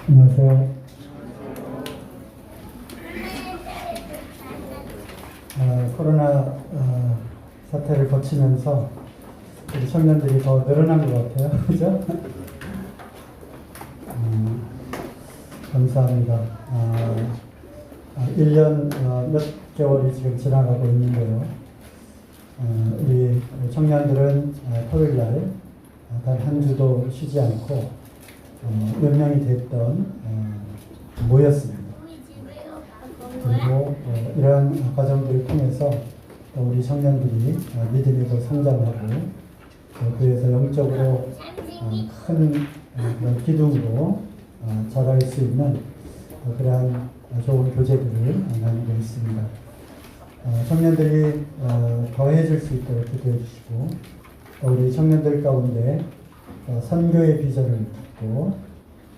안녕하세요. 코로나 사태를 거치면서 우리 청년들이 더 늘어난 것 같아요. 그죠? 감사합니다. 1년 몇 개월이 지금 지나가고 있는데요. 우리 청년들은 토요일 날 단 한 주도 쉬지 않고 몇 명이 됐던 모였습니다. 그리고 이러한 과정들을 통해서 우리 청년들이 믿음에도 성장하고 그래서 영적으로 큰 그런 기둥으로 자랄 수 있는 그러한 좋은 교제들을 나누고 있습니다. 청년들이 더해질 수 있도록 기도해 주시고 우리 청년들 가운데 선교의 비전을 갖고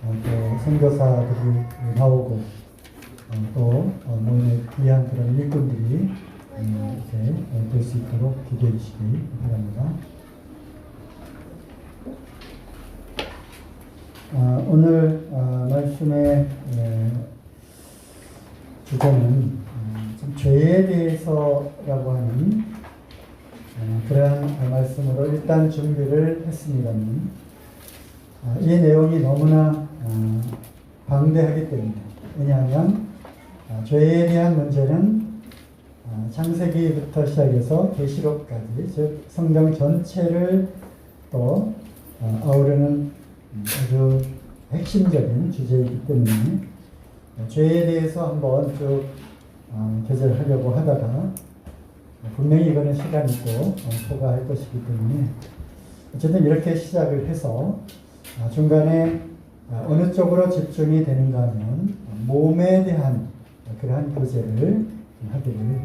또 선교사들이 나오고 또 모임에 귀한 그런 일꾼들이 이렇게 될 수 있도록 기도해 주시기 바랍니다. 오늘 말씀의 주제는 죄에 대해서라고 하는 그러한 말씀으로 일단 준비를 했습니다만 이 내용이 너무나 방대하기 때문에, 왜냐하면 죄에 대한 문제는 창세기부터 시작해서 계시록까지, 즉 성경 전체를 또 아우르는 아주 핵심적인 주제이기 때문에 죄에 대해서 한번 쭉 교제를 하려고 하다가 분명히 이거는 시간이 있고 초과할 것이기 때문에 어쨌든 이렇게 시작을 해서 중간에 어느 쪽으로 집중이 되는가 하면 몸에 대한 그러한 교제를 하기를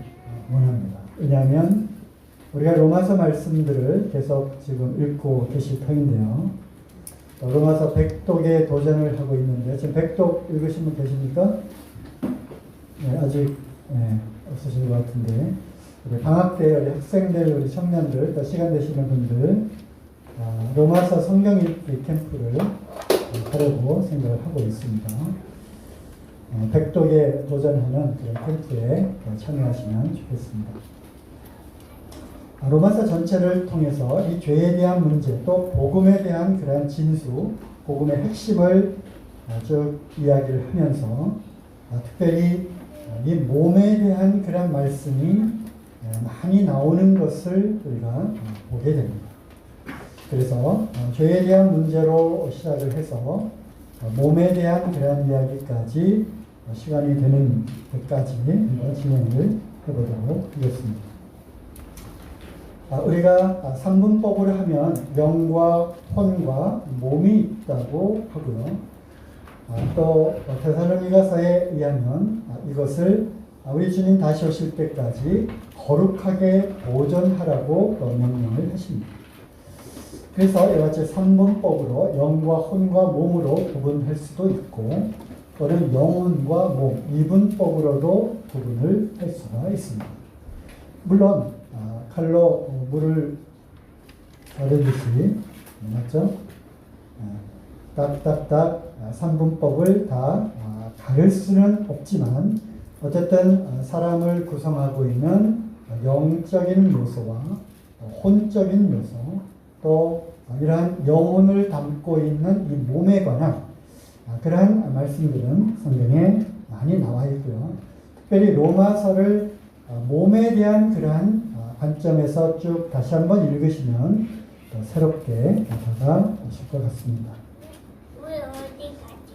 원합니다. 왜냐하면 우리가 로마서 말씀들을 계속 지금 읽고 계실 터인데요. 로마서 100독에 도전을 하고 있는데 지금 100독 읽으신 분 계십니까? 네, 아직 없으신 것 같은데 우리 방학 때 우리 학생들, 우리 청년들, 또 시간 되시는 분들 로마서 성경 읽기 캠프를 하려고 생각을 하고 있습니다. 100독에 도전하는 그런 캠프에 참여하시면 좋겠습니다. 로마서 전체를 통해서 이 죄에 대한 문제, 또 복음에 대한 그러한 진수, 복음의 핵심을 쭉 이야기를 하면서 특별히 이 몸에 대한 그런 말씀이 많이 나오는 것을 우리가 보게 됩니다. 그래서 죄에 대한 문제로 시작을 해서 몸에 대한 그런 이야기까지 시간이 되는 데까지 진행을 해보도록 하겠습니다. 우리가 삼분법으로 하면 영과 혼과 몸이 있다고 하고요. 또 데살로니가서에 의하면 이것을 우리 주님 다시 오실 때까지 거룩하게 보존하라고 명령을 하십니다. 그래서 이와 같이 삼분법으로 영과 혼과 몸으로 구분할 수도 있고 또는 영혼과 몸, 이분법으로도 구분을 할 수가 있습니다. 물론 칼로 물을 자르듯이 맞죠? 딱딱딱 삼분법을 다 가를 수는 없지만 어쨌든 사람을 구성하고 있는 영적인 요소와 혼적인 요소, 또 이러한 영혼을 담고 있는 이 몸에 관한 그러한 말씀들은 성경에 많이 나와 있고요. 특별히 로마서를 몸에 대한 그러한 관점에서 쭉 다시 한번 읽으시면 더 새롭게 다가오실 것 같습니다.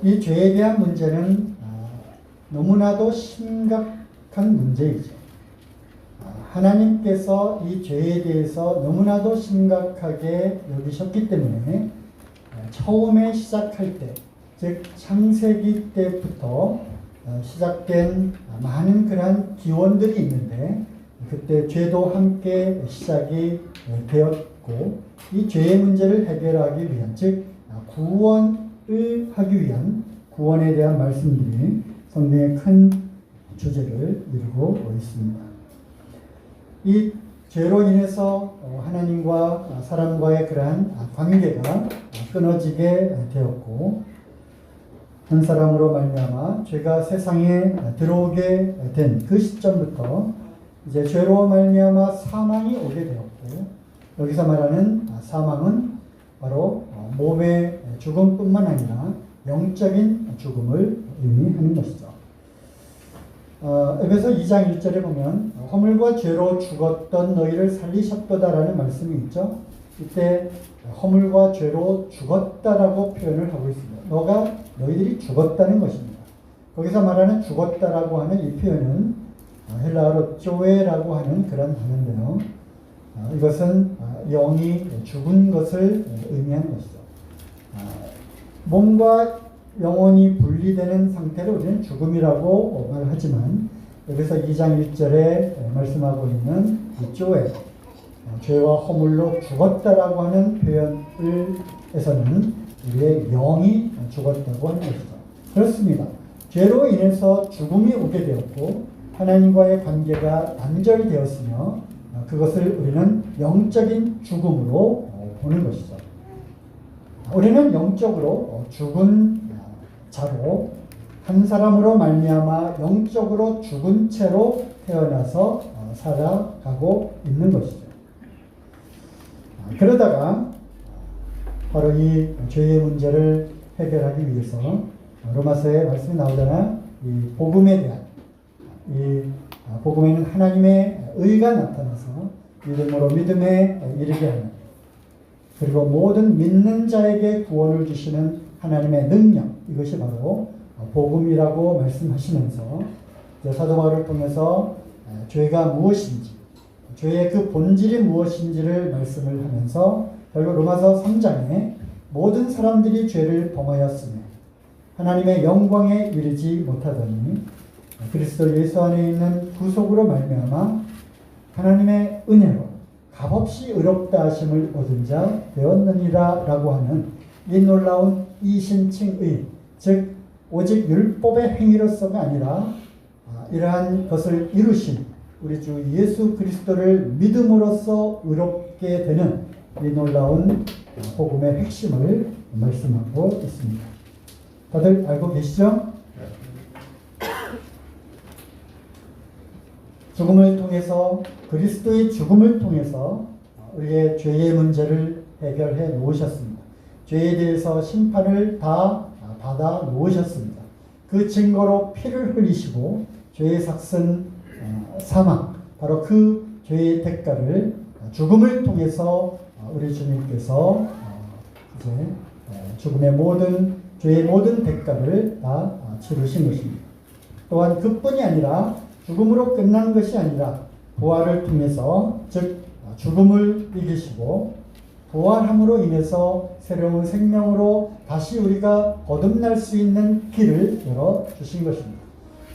이 죄에 대한 문제는 너무나도 심각한 문제이죠. 하나님께서 이 죄에 대해서 너무나도 심각하게 여기셨기 때문에 처음에 시작할 때, 즉 창세기 때부터 시작된 많은 그러한 기원들이 있는데 그때 죄도 함께 시작이 되었고 이 죄의 문제를 해결하기 위한, 즉 구원을 하기 위한 구원에 대한 말씀들이 성경의 큰 주제를 이루고 있습니다. 이 죄로 인해서 하나님과 사람과의 그러한 관계가 끊어지게 되었고 한 사람으로 말미암아 죄가 세상에 들어오게 된 그 시점부터 이제 죄로 말미암아 사망이 오게 되었고, 여기서 말하는 사망은 바로 몸의 죽음뿐만 아니라 영적인 죽음을 의미하는 것이죠. 에베소 2장 1절에 보면 허물과 죄로 죽었던 너희를 살리셨도다라는 말씀이 있죠. 이때 허물과 죄로 죽었다라고 표현을 하고 있습니다. 너희들이 죽었다는 것입니다. 거기서 말하는 죽었다라고 하는 이 표현은 헬라어로 쪼에라고 하는 그런 단어인데요. 이것은 영이 죽은 것을 의미하는 것이죠. 몸과 영혼이 분리되는 상태를 우리는 죽음이라고 말하지만, 여기서 2장 1절에 말씀하고 있는 이 쪼에, 죄와 허물로 죽었다라고 하는 표현에서는 우리의 영이 죽었다고 하는 것이죠. 그렇습니다. 죄로 인해서 죽음이 오게 되었고 하나님과의 관계가 단절되었으며 그것을 우리는 영적인 죽음으로 보는 것이죠. 우리는 영적으로 죽은 자로, 한 사람으로 말미암아 영적으로 죽은 채로 태어나서 살아가고 있는 것이죠. 그러다가 바로 이 죄의 문제를 해결하기 위해서 로마서에 말씀이 나오잖아요. 이 복음에 대한, 이 복음에는 하나님의 의가 나타나서 믿음으로 믿음에 이르게 하는, 그리고 모든 믿는 자에게 구원을 주시는 하나님의 능력, 이것이 바로 복음이라고 말씀하시면서 사도 바울을 통해서 죄가 무엇인지, 죄의 그 본질이 무엇인지를 말씀을 하면서 결국 로마서 3장에 모든 사람들이 죄를 범하였으며 하나님의 영광에 이르지 못하더니 그리스도 예수 안에 있는 구속으로 말미암아 하나님의 은혜로 값없이 의롭다 하심을 얻은 자 되었느니라 라고 하는 이 놀라운 이신칭의, 즉 오직 율법의 행위로서가 아니라 이러한 것을 이루신 우리 주 예수 그리스도를 믿음으로써 의롭게 되는 이 놀라운 복음의 핵심을 말씀하고 있습니다. 다들 알고 계시죠? 죽음을 통해서, 그리스도의 죽음을 통해서 우리의 죄의 문제를 해결해 놓으셨습니다. 죄에 대해서 심판을 다 받아 놓으셨습니다. 그 증거로 피를 흘리시고 죄의 삭슨 사망, 바로 그 죄의 대가를 죽음을 통해서 우리 주님께서 이제 죽음의 모든, 죄의 모든 대가를 다 치르신 것입니다. 또한 그뿐이 아니라 죽음으로 끝난 것이 아니라 부활을 통해서, 즉 죽음을 이기시고 부활함으로 인해서 새로운 생명으로 다시 우리가 거듭날 수 있는 길을 열어주신 것입니다.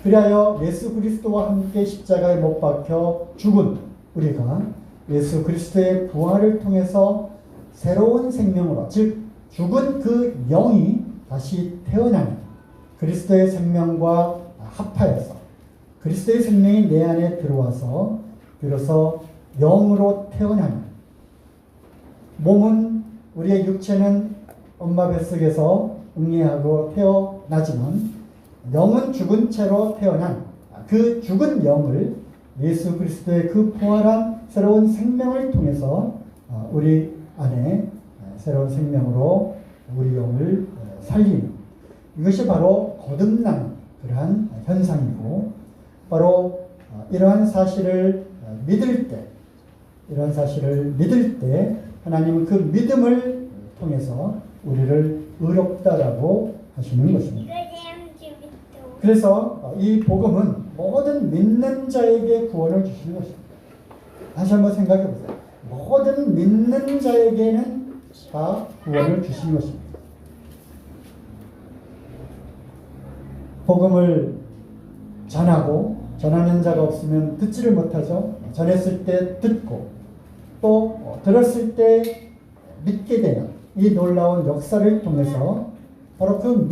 그리하여 예수 그리스도와 함께 십자가에 못 박혀 죽은 우리가 예수 그리스도의 부활을 통해서 새로운 생명으로, 즉 죽은 그 영이 다시 태어나는, 그리스도의 생명과 합하여서 그리스도의 생명이 내 안에 들어와서 비로소 영으로 태어나는, 몸은, 우리의 육체는 엄마 뱃속에서 응애하고 태어나지만 영은 죽은 채로 태어난 그 죽은 영을 예수 그리스도의 그 부활한 새로운 생명을 통해서 우리 안에 새로운 생명으로 우리 영을 살리는, 이것이 바로 거듭나는 그러한 현상이고, 바로 이러한 사실을 믿을 때 하나님은 그 믿음을 통해서 우리를 의롭다라고 하시는 것입니다. 그래서 이 복음은 모든 믿는 자에게 구원을 주시는 것입니다. 다시 한번 생각해 보세요. 모든 믿는 자에게는 다 구원을 주시는 것입니다. 복음을 전하는 자가 없으면 듣지를 못하죠. 전했을 때 듣고 또 들었을 때 믿게 되는 이 놀라운 역사를 통해서 바로 그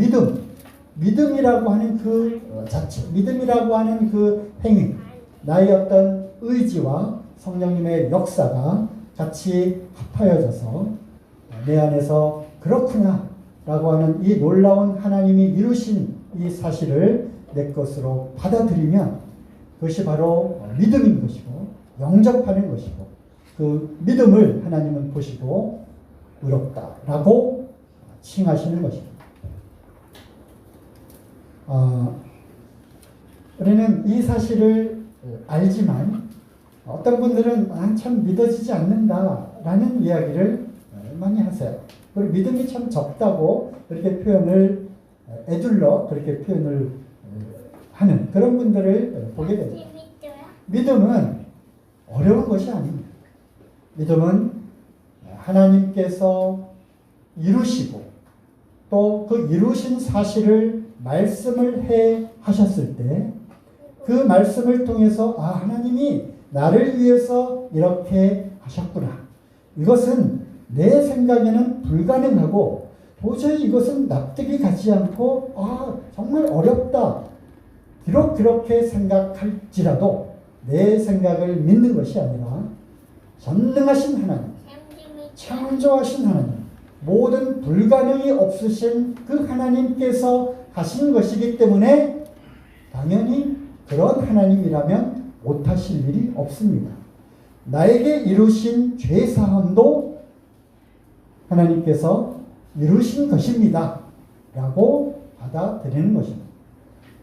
믿음이라고 하는 그 자체, 믿음이라고 하는 그 행위, 나의 어떤 의지와 성령님의 역사가 같이 합하여져서 내 안에서 그렇구나 라고 하는 이 놀라운 하나님이 이루신 이 사실을 내 것으로 받아들이면 그것이 바로 믿음인 것이고 영접하는 것이고 그 믿음을 하나님은 보시고 의롭다라고 칭하시는 것입니다. 우리는 이 사실을 알지만 어떤 분들은 참 믿어지지 않는다라는 이야기를 많이 하세요. 그리고 믿음이 참 적다고 그렇게 표현을 애둘러 그렇게 표현을 하는 그런 분들을 보게 됩니다. 믿음은 어려운 것이 아닙니다. 믿음은 하나님께서 이루시고 또 그 이루신 사실을 말씀을 해 하셨을 때 그 말씀을 통해서 하나님이 나를 위해서 이렇게 하셨구나. 이것은 내 생각에는 불가능하고 도저히 이것은 납득이 가지 않고 정말 어렵다. 비록 그렇게 생각할지라도 내 생각을 믿는 것이 아니라 전능하신 하나님, 창조하신 하나님, 모든 불가능이 없으신 그 하나님께서 하신 것이기 때문에 당연히 그런 하나님이라면 못하실 일이 없습니다. 나에게 이루신 죄사함도 하나님께서 이루신 것입니다. 라고 받아들이는 것입니다.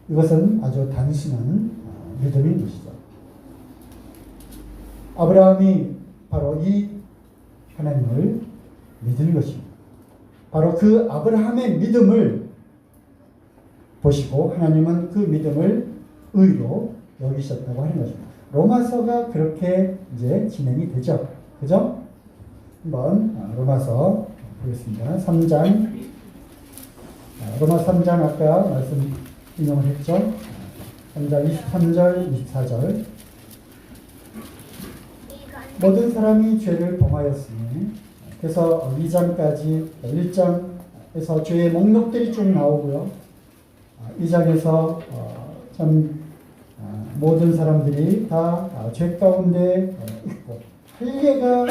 이것은 아주 단순한 믿음인 것이죠. 아브라함이 바로 이 하나님을 믿은 것입니다. 바로 그 아브라함의 믿음을 보시고 하나님은 그 믿음을 의로 여기셨다고 하는 것입니다. 로마서가 그렇게 이제 진행이 되죠. 그죠? 한번 로마서 보겠습니다. 3장. 로마 3장 아까 말씀 인용을 했죠. 3장 23절, 24절. 모든 사람이 죄를 범하였으니 그래서 2장까지 1장에서 죄의 목록들이 쭉 나오고요. 2장에서 참 모든 사람들이 다 죄 가운데 있고 할례가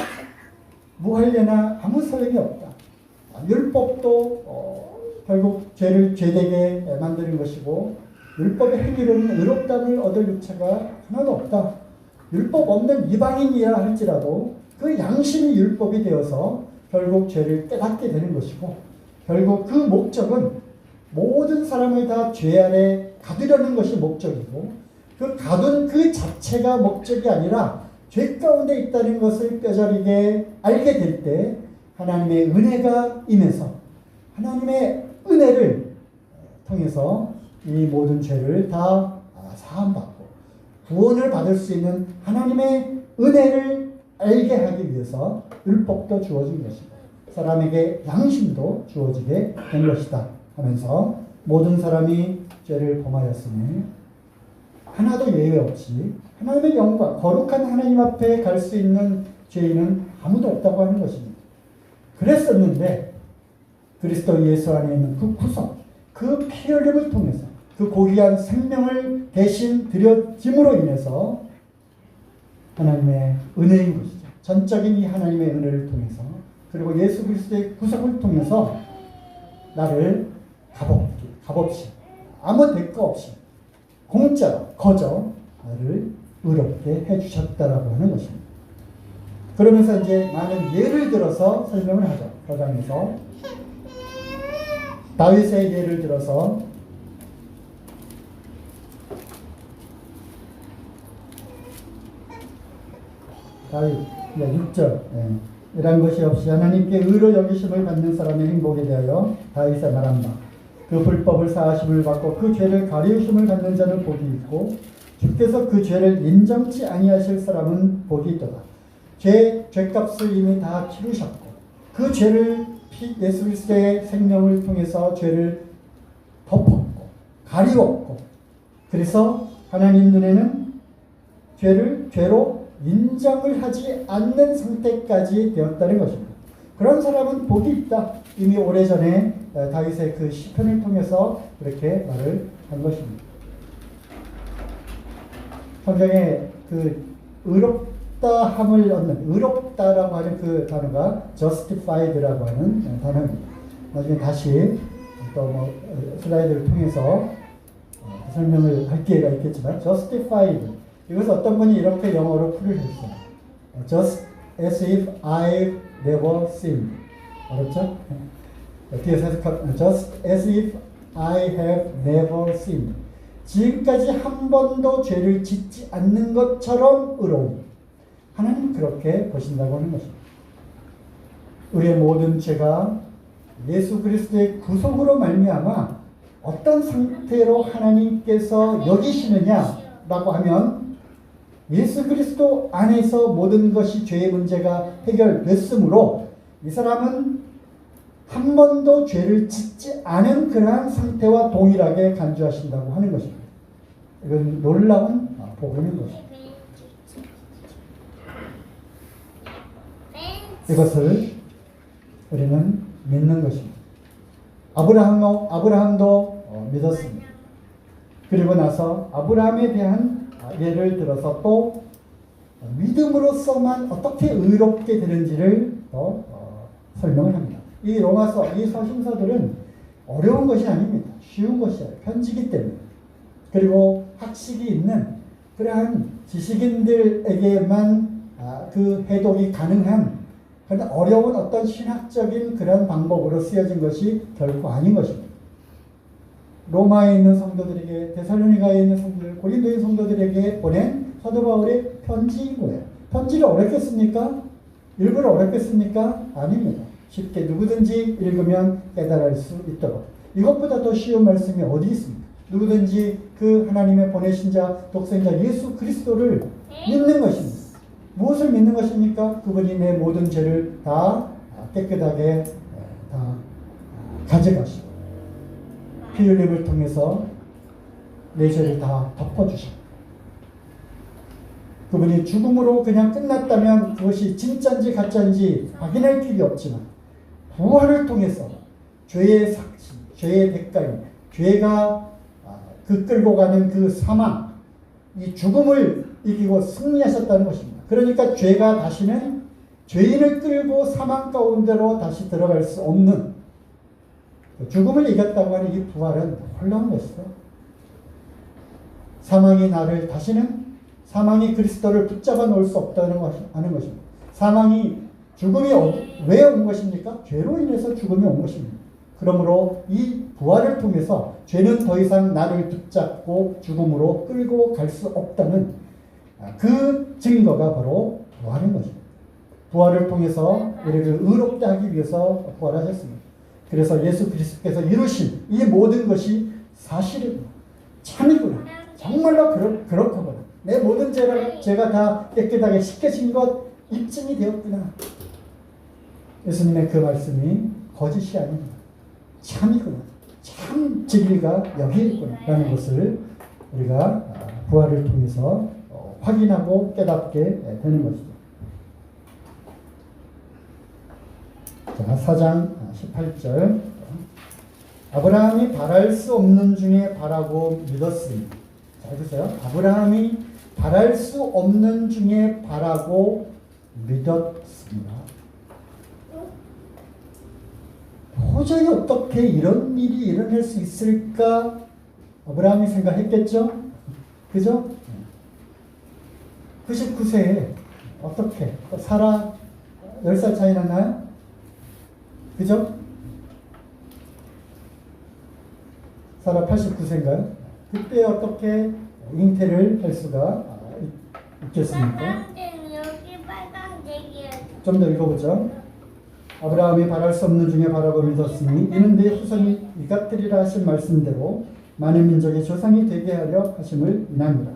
무할례나 아무 소용이 없다. 율법도 결국 죄를 죄되게 만드는 것이고 율법의 행위로는 의롭다함을 얻을 유체가 하나도 없다. 율법 없는 이방인이라 할지라도 그 양심이 율법이 되어서 결국 죄를 깨닫게 되는 것이고 결국 그 목적은 모든 사람을 다 죄 아래 가두려는 것이 목적이고 그 가둔 그 자체가 목적이 아니라 죄 가운데 있다는 것을 뼈저리게 알게 될 때 하나님의 은혜가 임해서 하나님의 은혜를 통해서 이 모든 죄를 다 사함받고 구원을 받을 수 있는 하나님의 은혜를 알게 하기 위해서 율법도 주어진 것이고 사람에게 양심도 주어지게 된 것이다 하면서 모든 사람이 죄를 범하였으니 하나도 예외 없이 하나님의 영광, 거룩한 하나님 앞에 갈 수 있는 죄인은 아무도 없다고 하는 것입니다. 그랬었는데 그리스도 예수 안에 있는 그 구속, 그 피 흘림을 통해서 그 고귀한 생명을 대신 드려짐으로 인해서 하나님의 은혜인 것이죠. 전적인 이 하나님의 은혜를 통해서 그리고 예수 그리스도의 구속을 통해서 나를 값없이 아무 대가 없이 공짜로 거저 나를 의롭게 해주셨다라고 하는 것입니다. 그러면서 이제 많은 예를 들어서 설명을 하죠. 가장에서 다윗의 예를 들어서 다윗 6절 이런 것이 없이 하나님께 의로 여기심을 받는 사람의 행복에 대하여 다윗의 말한 바 그 불법을 사하심을 받고 그 죄를 가리우심을 받는 자는 복이 있고 주께서 그 죄를 인정치 아니하실 사람은 복이 있도다. 죄값을 이미 다 치르셨고 그 죄를 예수 그리스도의 생명을 통해서 죄를 덮었고 가리웠고 그래서 하나님 눈에는 죄로 인정을 하지 않는 상태까지 되었다는 것입니다. 그런 사람은 복이 있다. 이미 오래전에 다윗의 그 시편을 통해서 그렇게 말을 한 것입니다. 성경에 그 의롭다함을 얻는 의롭다라고 하는 그 단어가 justified라고 하는 단어입니다. 나중에 다시 또 뭐 슬라이드를 통해서 설명을 할 기회가 있겠지만 justified 이것을 어떤 분이 이렇게 영어로 풀을 했어요. just as if I've never sinned. 어렵죠? 뒤에서 해석하면 just as if I have never sinned. 지금까지 한 번도 죄를 짓지 않는 것처럼 의로움. 하나님 그렇게 보신다고 하는 것입니다. 우리의 모든 죄가 예수 그리스도의 구속으로 말미암아 어떤 상태로 하나님께서 여기시느냐라고 하면 예수 그리스도 안에서 모든 것이 죄의 문제가 해결됐으므로 이 사람은 한 번도 죄를 짓지 않은 그러한 상태와 동일하게 간주하신다고 하는 것입니다. 이건 놀라운 복음인 것입니다. 이것을 우리는 믿는 것입니다. 아브라함도 믿었습니다. 그리고 나서 아브라함에 대한 예를 들어서 또 믿음으로서만 어떻게 의롭게 되는지를 더 설명을 합니다. 이 로마서, 이 서신서들은 어려운 것이 아닙니다. 쉬운 것이에요. 편지기 때문에. 그리고 학식이 있는 그러한 지식인들에게만 그 해독이 가능한 그런데 어려운 어떤 신학적인 그런 방법으로 쓰여진 것이 결코 아닌 것입니다. 로마에 있는 성도들에게, 데살로니가에 있는 성도들, 고린도의 성도들에게 보낸 사도 바울의 편지인 거예요. 편지를 어렵게 씁니까? 일부러 어렵게 씁니까? 아닙니다. 쉽게 누구든지 읽으면 깨달을 수 있도록. 이것보다 더 쉬운 말씀이 어디 있습니까? 누구든지 그 하나님의 보내신 자, 독생자 예수 그리스도를 믿는 것입니다. 무엇을 믿는 것입니까? 그분이 내 모든 죄를 다 깨끗하게 다 가져가시고 피 흘림을 통해서 내 죄를 다 덮어주시고 그분이 죽음으로 그냥 끝났다면 그것이 진짜인지 가짜인지 확인할 길이 없지만 부활을 통해서 죄의 삭시, 죄의 대가인, 죄가 그 끌고 가는 그 사망, 이 죽음을 이기고 승리하셨다는 것입니다. 그러니까 죄가 다시는 죄인을 끌고 사망 가운데로 다시 들어갈 수 없는 죽음을 이겼다고 하는 이 부활은 놀라운 것이죠. 사망이 나를 다시는 사망이 그리스도를 붙잡아 놓을 수 없다는 것입니다. 사망이 죽음이 왜 온 것입니까? 죄로 인해서 죽음이 온 것입니다. 그러므로 이 부활을 통해서 죄는 더 이상 나를 붙잡고 죽음으로 끌고 갈 수 없다는 그 증거가 바로 부활인 것입니다. 부활을 통해서 우리를 의롭게 하기 위해서 부활하셨습니다. 그래서 예수 그리스도께서 이루신 이 모든 것이 사실이구나, 참이구나, 정말로 그렇구나. 내 모든 죄가 다 깨끗하게 씻겨진 것 입증이 되었구나. 예수님의 그 말씀이 거짓이 아닙니다. 참이구나, 참 진리가 여기 있구나 라는 것을 우리가 부활을 통해서 확인하고 깨닫게 되는 것이죠. 자, 4장 18절. 아브라함이 바랄 수 없는 중에 바라고 믿었으니. 자, 보세요. 아브라함이 바랄 수 없는 중에 바라고 믿었습니다. 도저히 어떻게 이런 일이 일어날 수 있을까? 아브라함이 생각했겠죠? 그죠? 99세에 어떻게? 사라 10살 차이 나나요? 그죠? 사라 89세인가요? 그때 어떻게 잉태를 할 수가 있겠습니까? 좀 더 읽어보죠. 아브라함이 바랄 수 없는 중에 바라고 믿었으니 이는 내 후손이 이같으리라 하신 말씀대로 많은 민족의 조상이 되게 하려 하심을 인합니다.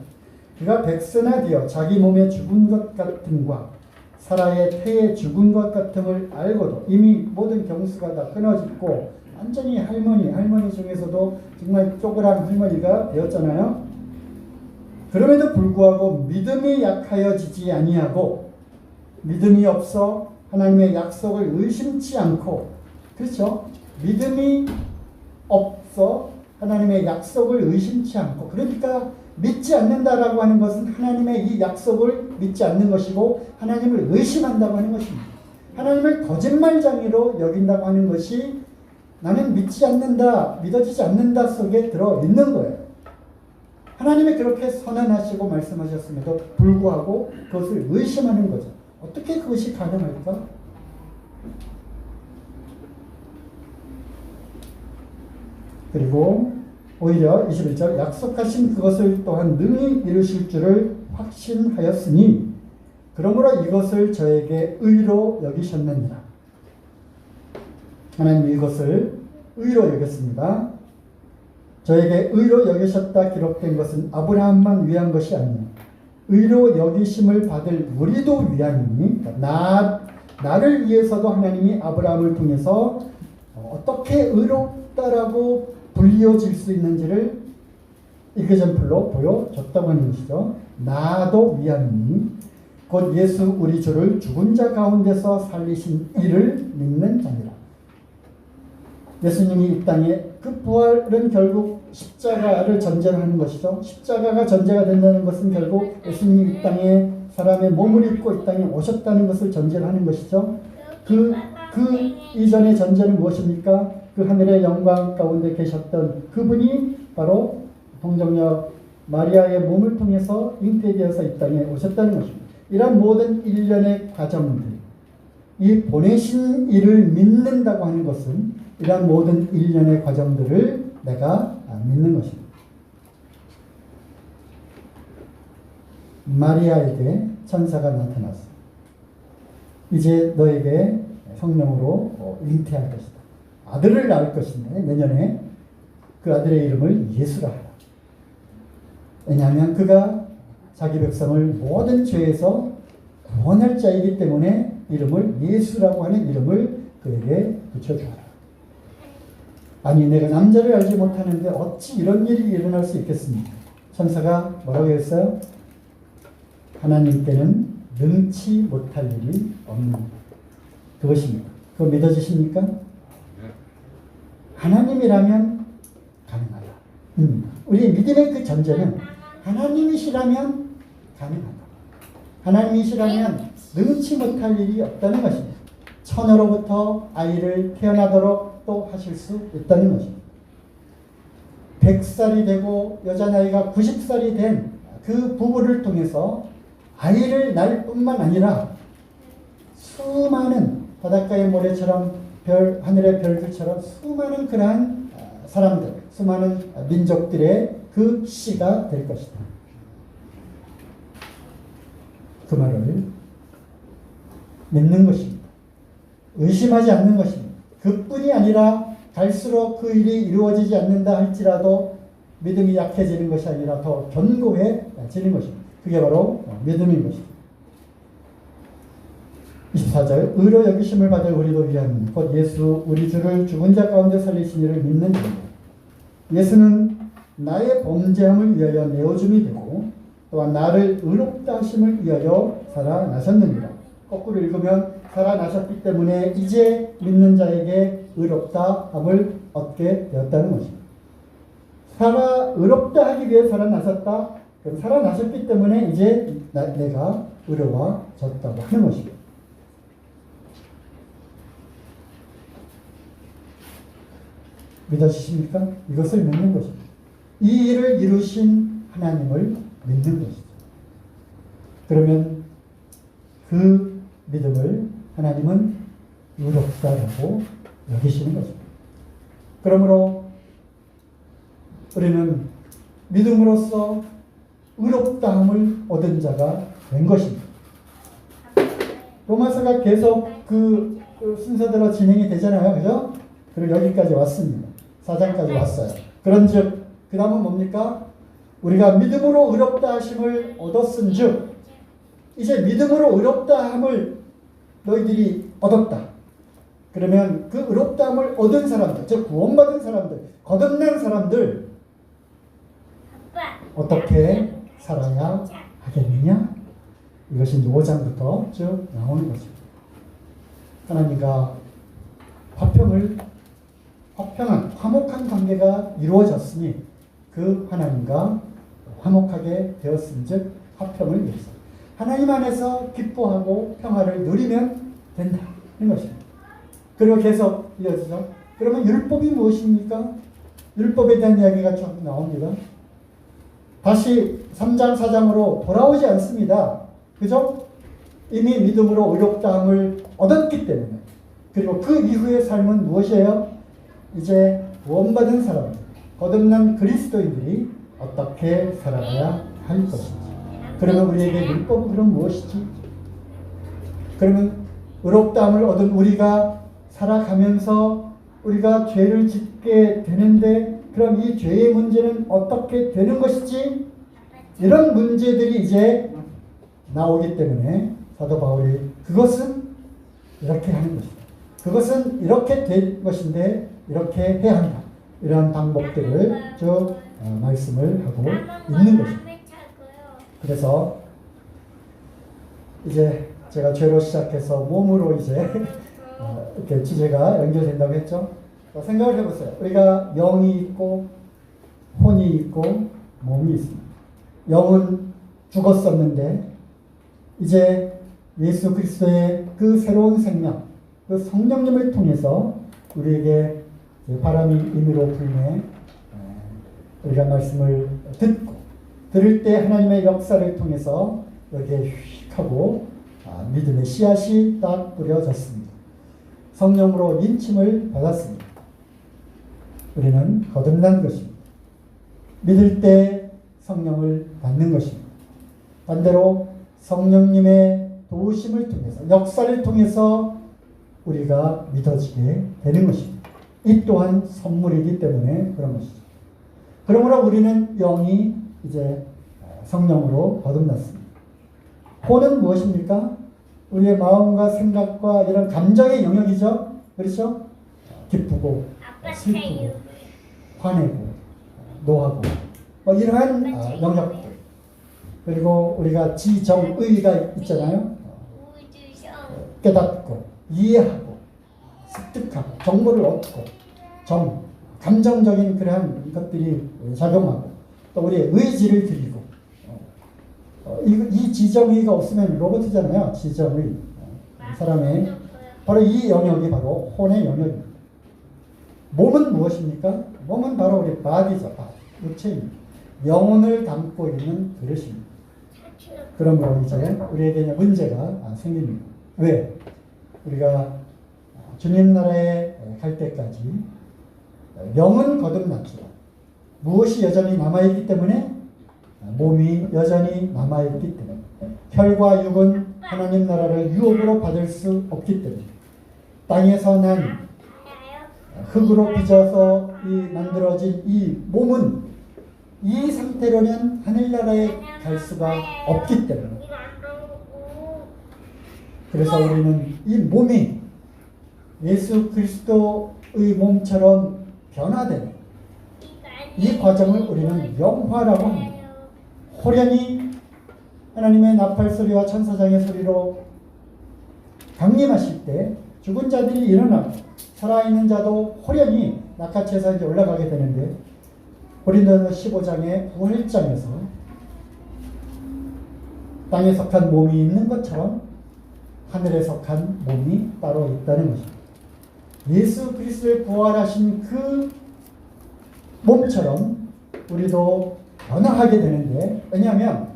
그가 백선하되어 자기 몸에 죽은 것 같음과 사라의 태에 죽은 것 같음을 알고도 이미 모든 경수가 다 끊어졌고 완전히 할머니 중에서도 정말 쪼그란 할머니가 되었잖아요. 그럼에도 불구하고 믿음이 약하여지지 아니하고 믿음이 없어 하나님의 약속을 의심치 않고, 그렇죠? 믿음이 없어 하나님의 약속을 의심치 않고, 그러니까 믿지 않는다라고 하는 것은 하나님의 이 약속을 믿지 않는 것이고 하나님을 의심한다고 하는 것입니다. 하나님을 거짓말쟁이로 여긴다고 하는 것이 나는 믿지 않는다, 믿어지지 않는다 속에 들어 있는 거예요. 하나님이 그렇게 선언하시고 말씀하셨음에도 불구하고 그것을 의심하는 거죠. 어떻게 그것이 가능할까? 그리고 오히려 21절 약속하신 그것을 또한 능히 이루실 줄을 확신하였으니 그러므로 이것을 저에게 의로 여기셨느니라. 하나님이 이것을 의로 여겼습니다. 저에게 의로 여기셨다 기록된 것은 아브라함만 위한 것이 아니요 의로 여기심을 받을 우리도 위함이니 나를 위해서도 하나님이 아브라함을 통해서 어떻게 의롭다라고 불리워질 수 있는지를 일개점플로 보여줬다고 하는 것이죠. 나도 위함이니 곧 예수 우리 주를 죽은 자 가운데서 살리신 이를 믿는 자니라. 예수님이 이 땅에 그 부활은 결국 십자가를 전제로 하는 것이죠. 십자가가 전제가 된다는 것은 결국 예수님이 이 땅에 사람의 몸을 입고 이 땅에 오셨다는 것을 전제로 하는 것이죠. 그 이전의 전제는 무엇입니까? 그 하늘의 영광 가운데 계셨던 그분이 바로 동정녀 마리아의 몸을 통해서 잉태되어서 이 땅에 오셨다는 것입니다. 이런 모든 일련의 과정들, 이 보내신 이를 믿는다고 하는 것은 이러한 모든 일련의 과정들을 내가 믿는 것입니다. 마리아에게 천사가 나타났어. 이제 너에게 성령으로 잉태할 것이다. 아들을 낳을 것인데 내년에 그 아들의 이름을 예수라 하라. 왜냐하면 그가 자기 백성을 모든 죄에서 구원할 자이기 때문에 이름을 예수라고 하는 이름을 그에게 붙여주어라. 아니 내가 남자를 알지 못하는데 어찌 이런 일이 일어날 수 있겠습니까? 천사가 뭐라고 했어요? 하나님께는 능치 못할 일이 없는 그것입니다. 그거 믿어지십니까? 하나님이라면 가능하다. 우리의 믿음의 그 전제는 하나님이시라면 가능하다. 하나님이시라면 능치 못할 일이 없다는 것입니다. 처녀로부터 아이를 태어나도록 또 하실 수 있다는 것입니다. 100살이 되고 여자 나이가 90살이 된 그 부부를 통해서 아이를 낳을 뿐만 아니라 수많은 바닷가의 모래처럼 하늘의 별들처럼 수많은 그러한 사람들, 수많은 민족들의 그 씨가 될 것이다. 그 말을 믿는 것입니다. 의심하지 않는 것입니다. 그뿐이 아니라 갈수록 그 일이 이루어지지 않는다 할지라도 믿음이 약해지는 것이 아니라 더 견고해지는 것입니다. 그게 바로 믿음인 것입니다. 24절 의로 여기심을 받을 우리도 위함이니 곧 예수 우리 주를 죽은 자 가운데 살리신 이를 믿는 자입니다. 예수는 나의 범죄함을 위하여 내어줌이 되고 또한 나를 의롭다 하심을 위하여 살아나셨느니라. 거꾸로 읽으면 살아나셨기 때문에 이제 믿는 자에게 의롭다 함을 얻게 되었다는 것입니다. 의롭다 하기 위해 살아나셨다. 그럼 살아나셨기 때문에 이제 내가 의로워졌다고 하는 것입니다. 믿으십니까? 이것을 믿는 것입니다. 이 일을 이루신 하나님을 믿는 것이죠. 그러면 그 믿음을 하나님은 의롭다라고 여기시는 것입니다. 그러므로 우리는 믿음으로써 의롭다함을 얻은 자가 된 것입니다. 로마서가 계속 그 순서대로 진행이 되잖아요. 그죠? 그리고 여기까지 왔습니다. 4장까지 왔어요. 그런즉 그 다음은 뭡니까? 우리가 믿음으로 의롭다 하심을 얻었은 즉 이제 믿음으로 의롭다 함을 너희들이 얻었다. 그러면 그 의롭다함을 얻은 사람들, 즉 구원받은 사람들, 거듭난 사람들 어떻게 살아야 하겠느냐? 이것이 5장부터 쭉 나오는 것입니다. 하나님과 화목한 관계가 이루어졌으니 그 하나님과 화목하게 되었은즉 화평을 위해서 하나님 안에서 기뻐하고 평화를 누리면 된다는 것입니다. 그리고 계속 이어지죠. 그러면 율법이 무엇입니까? 율법에 대한 이야기가 쭉 나옵니다. 다시 3장 4장으로 돌아오지 않습니다. 그죠? 이미 믿음으로 의롭다함을 얻었기 때문에. 그리고 그 이후의 삶은 무엇이에요? 이제 구원받은 사람들, 거듭난 그리스도인들이 어떻게 살아가야 할 것인지. 그러면 우리에게 율법은 그럼 무엇이지? 그러면 의롭다함을 얻은 우리가 살아가면서 우리가 죄를 짓게 되는데 그럼 이 죄의 문제는 어떻게 되는 것이지? 이런 문제들이 이제 나오기 때문에 사도 바울이 그것은 이렇게 하는 것이다. 그것은 이렇게 될 것인데 이렇게 해야 한다. 이러한 방법들을 쭉 말씀을 하고 있는 것입니다. 그래서 이제 제가 죄로 시작해서 몸으로 이제 이렇게 주제가 연결된다고 했죠. 생각을 해보세요. 우리가 영이 있고 혼이 있고 몸이 있습니다. 영은 죽었었는데 이제 예수 그리스도의 그 새로운 생명, 그 성령님을 통해서 우리에게 바람이 임의로 불매 우리가 말씀을 듣고 들을 때 하나님의 역사를 통해서 여기에 휙 하고 믿음의 씨앗이 딱 뿌려졌습니다. 성령으로 인침을 받았습니다. 우리는 거듭난 것입니다. 믿을 때 성령을 받는 것입니다. 반대로 성령님의 도우심을 통해서 역사를 통해서 우리가 믿어지게 되는 것입니다. 이 또한 선물이기 때문에 그런 것이죠. 그러므로 우리는 영이 이제 성령으로 거듭났습니다. 혼은 무엇입니까? 우리의 마음과 생각과 이런 감정의 영역이죠. 그렇죠? 기쁘고 슬프고 화내고 노하고 이러한 영역들. 그리고 우리가 지정의가 있잖아요. 깨닫고 이해하고 습득하고 정보를 얻고 감정적인 그러한 것들이 작용하고 또 우리의 의지를 드리고 이 지정의가 없으면 로봇이잖아요. 지정의 사람의 바로 이 영역이 바로 혼의 영역입니다. 몸은 무엇입니까? 몸은 바로 우리 바디죠. 육체입니다. 영혼을 담고 있는 그릇입니다. 그러므로 이제 우리에게 문제가 생깁니다. 왜? 우리가 주님 나라에 갈 때까지 영은 거듭났지만 무엇이 여전히 남아있기 때문에 몸이 여전히 남아있기 때문에 혈과 육은 하나님 나라를 유업으로 받을 수 없기 때문에 땅에서 난 흙으로 빚어서 만들어진 이 몸은 이 상태로는 하늘나라에 갈 수가 없기 때문에 그래서 우리는 이 몸이 예수 그리스도의 몸처럼 변화되는 이 과정을 우리는 영화라고 합니다. 호련히 하나님의 나팔 소리와 천사장의 소리로 강림하실 때 죽은 자들이 일어나고 살아있는 자도 호련히 낚아채서 이제 올라가게 되는데 고린도서 15장의 1장에서 땅에 속한 몸이 있는 것처럼 하늘에 속한 몸이 따로 있다는 것입니다. 예수 그리스도를 부활하신 그 몸처럼 우리도 변화하게 되는데 왜냐하면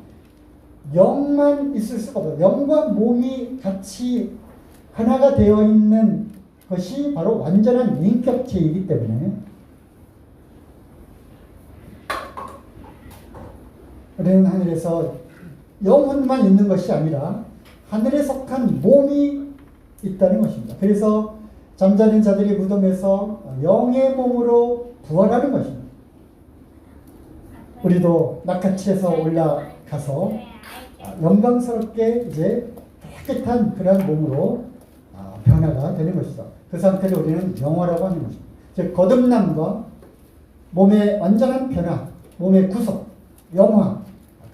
영만 있을 수가 없어요. 영과 몸이 같이 하나가 되어 있는 것이 바로 완전한 인격체이기 때문에 우리는 하늘에서 영혼만 있는 것이 아니라 하늘에 속한 몸이 있다는 것입니다. 그래서 잠자는 자들이 무덤에서 영의 몸으로 부활하는 것입니다. 우리도 낚아채서 올라가서 영광스럽게 이제 깨끗한 그런 몸으로 변화가 되는 것이다. 그 상태를 우리는 영화라고 하는 것입니다. 즉 거듭남과 몸의 완전한 변화, 몸의 구속, 영화